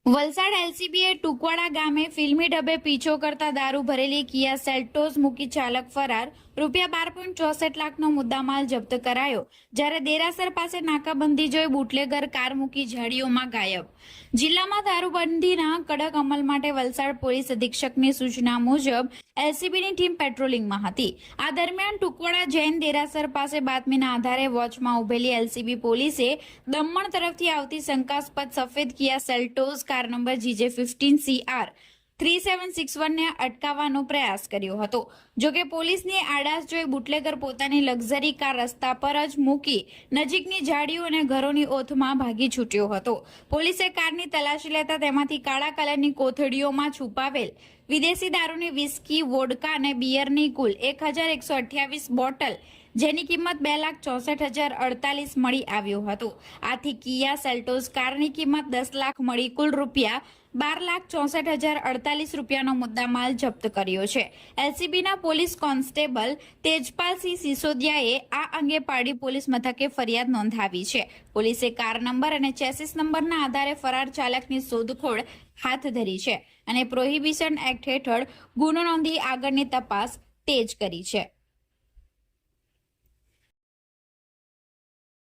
વલસાડ એલસીબીએ ટુકવાડા ગામે ફિલ્મી ડબ્બે પીછો કરતા દારૂ ભરેલી કિયા સેલ્ટોસ મૂકી ચાલક ફરાર, ₹12.64 લાખનો મુદ્દામાલ જપ્ત કરાયો. જ્યારે દેરાસર પાસે નાકાબંધી જોઈ બુટલેગર કાર મૂકી ઝાડીઓમાં ગાયબ. જિલ્લામાં દારૂબંધીના કડક અમલ માટે વલસાડ પોલીસ અધિક્ષકની સૂચના મુજબ એલસીબીની ટીમ પેટ્રોલિંગમાં હતી. આ દરમિયાન ટુકવાડા જૈન દેરાસર પાસે બાતમીના આધારે વોચમાં ઉભેલી એલસીબી પોલીસે દમણ તરફથી આવતી શંકાસ્પદ સફેદ કિયા સેલ્ટોસ કાર નંબર GJ15CR 3761 ને અટકાવવાનો પ્રયાસ કર્યો હતો. જોકે પોલીસની આડાશ જોઈ બુટલેગર પોતાની લક્ઝરી કાર રસ્તા પર જ મૂકી નજીકની ઝાડીઓ અને ઘરોની ઓથમાં ભાગી છૂટ્યો હતો. પોલીસે કારની તલાશી લેતા તેમાંથી કાળા કલરની કોથળીઓમાં છુપાવેલ વિદેશી દારૂની વિસ્કી, વોડકા અને બિયરની કુલ 1128 બોટલ, જેની કિંમત ₹2,64,048 મળી આવ્યો હતો. આથી કિયા સેલ્ટોસ કારની કિંમત 10 લાખ મળી કુલ ₹12,64,048નો મુદ્દામાલ જપ્ત કર્યો છે. એલસીબીના પોલીસ કોન્સ્ટેબલ તેજપાલસિંહ સિસોદિયાએ આ અંગે પારડી પોલીસ મથકે ફરિયાદ નોંધાવી છે. પોલીસે કાર નંબર અને ચેસિસ નંબરના આધારે ફરાર ચાલકની શોધખોળ હાથ ધરી છે અને પ્રોહિબિશન એક્ટ હેઠળ ગુનો નોંધી આગળની તપાસ તેજ કરી છે.